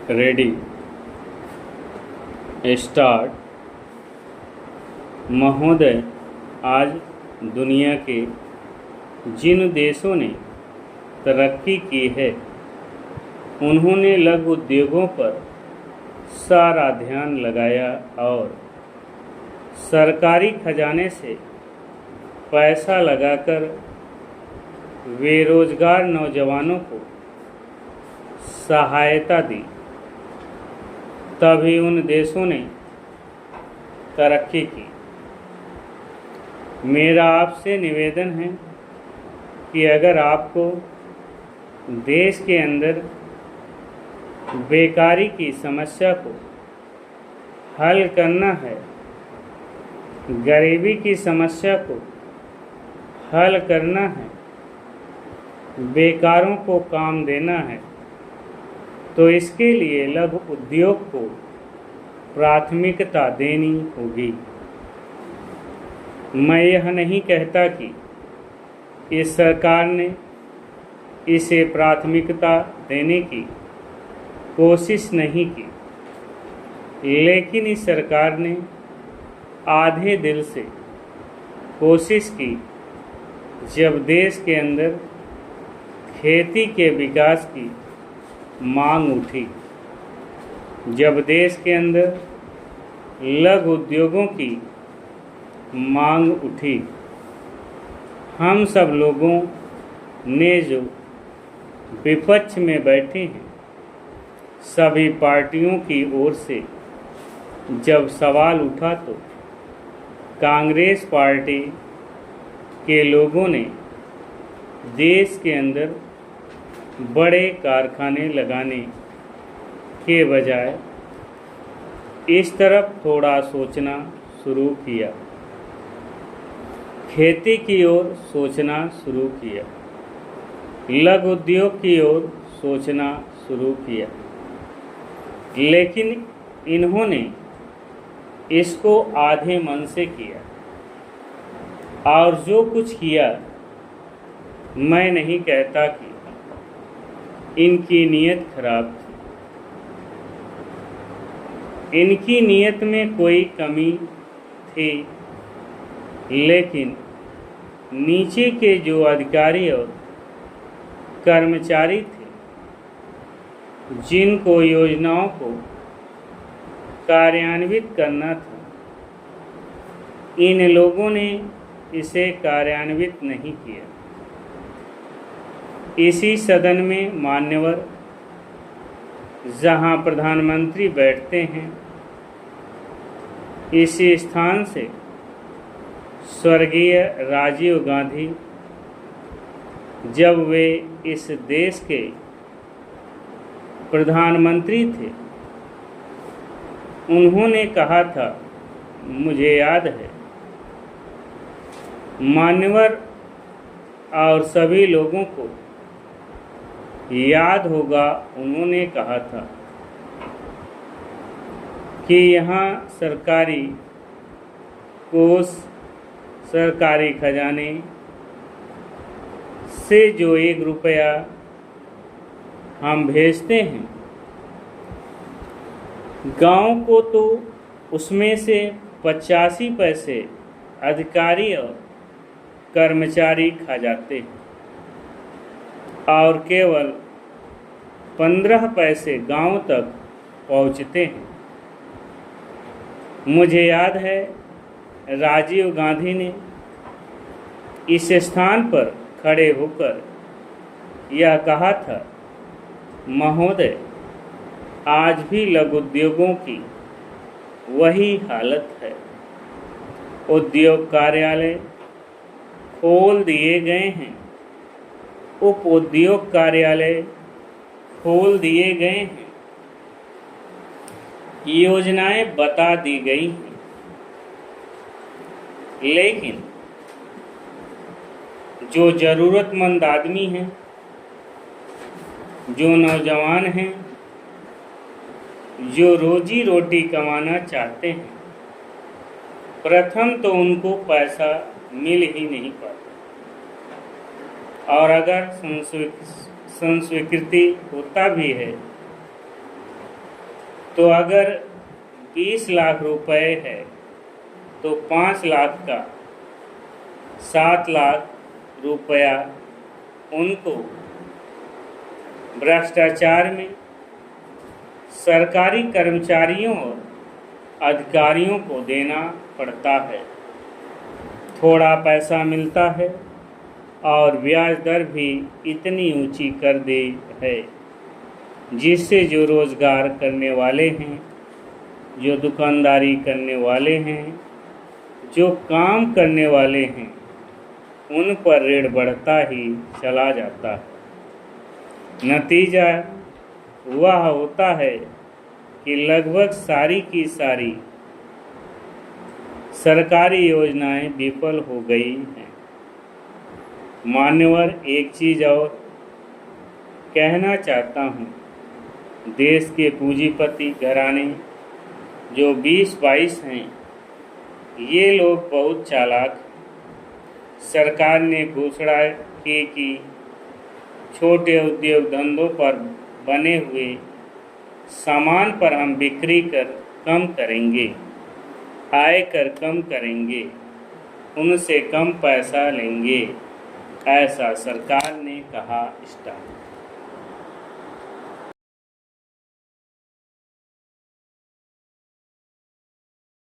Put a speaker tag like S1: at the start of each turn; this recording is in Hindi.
S1: Ready start. महोदय, आज दुनिया के जिन देशों ने तरक्की की है उन्होंने लघु उद्योगों पर सारा ध्यान लगाया और सरकारी खजाने से पैसा लगाकर बेरोजगार नौजवानों को सहायता दी, तभी उन देशों ने तरक्की की। मेरा आपसे निवेदन है कि अगर आपको देश के अंदर बेकारी की समस्या को हल करना है, गरीबी की समस्या को हल करना है, बेकारों को काम देना है, तो इसके लिए लघु उद्योग को प्राथमिकता देनी होगी। मैं यह नहीं कहता कि इस सरकार ने इसे प्राथमिकता देने की कोशिश नहीं की, लेकिन इस सरकार ने आधे दिल से कोशिश की। जब देश के अंदर खेती के विकास की मांग उठी, जब देश के अंदर लघु उद्योगों की मांग उठी, हम सब लोगों ने जो विपक्ष में बैठे हैं, सभी पार्टियों की ओर से जब सवाल उठा तो कांग्रेस पार्टी के लोगों ने देश के अंदर बड़े कारखाने लगाने के बजाय इस तरफ थोड़ा सोचना शुरू किया, खेती की ओर सोचना शुरू किया, लघु उद्योग की ओर सोचना शुरू किया। लेकिन इन्होंने इसको आधे मन से किया, और जो कुछ किया, मैं नहीं कहता कि इनकी नीयत खराब थी, इनकी नीयत में कोई कमी थी, लेकिन नीचे के जो अधिकारी और कर्मचारी थे, जिनको योजनाओं को कार्यान्वित करना था, इन लोगों ने इसे कार्यान्वित नहीं किया। इसी सदन में मान्यवर, जहां प्रधानमंत्री बैठते हैं, इसी स्थान से स्वर्गीय राजीव गांधी, जब वे इस देश के प्रधानमंत्री थे, उन्होंने कहा था, मुझे याद है, मान्यवर और सभी लोगों को याद होगा, उन्होंने कहा था कि यहाँ सरकारी कोष, सरकारी खजाने से जो 1 रुपया हम भेजते हैं गांव को, तो उसमें से 85 पैसे अधिकारी और कर्मचारी खा जाते हैं और केवल 15 पैसे गांव तक पहुंचते हैं। मुझे याद है, राजीव गांधी ने इस स्थान पर खड़े होकर यह कहा था, महोदय, आज भी लघु उद्योगों की वही हालत है। उद्योग कार्यालय खोल दिए गए हैं, उप उद्योग कार्यालय खोल दिए गए हैं, योजनाएं बता दी गई हैं, लेकिन जो ज़रूरतमंद आदमी हैं, जो नौजवान हैं, जो रोजी रोटी कमाना चाहते हैं, प्रथम तो उनको पैसा मिल ही नहीं पाता, और अगर संस्वीकृति होता भी है तो अगर 20 लाख रुपए है तो 5 लाख का 7 लाख रुपया उनको भ्रष्टाचार में सरकारी कर्मचारियों और अधिकारियों को देना पड़ता है। थोड़ा पैसा मिलता है और ब्याज दर भी इतनी ऊंची कर दी है जिससे जो रोज़गार करने वाले हैं, जो दुकानदारी करने वाले हैं, जो काम करने वाले हैं, उन पर ऋण बढ़ता ही चला जाता है। नतीजा वह होता है कि लगभग सारी की सारी सरकारी योजनाएं विफल हो गई हैं। मान्यवर, एक चीज़ और कहना चाहता हूँ। देश के पूंजीपति घराने जो 20-22 हैं, ये लोग बहुत चालाक हैं। सरकार ने घोषणा की कि छोटे उद्योग धंधों पर बने हुए सामान पर हम बिक्री कर कम करेंगे, आयकर कम करेंगे, उनसे कम पैसा लेंगे, ऐसा सरकार ने कहा। स्टार्ट।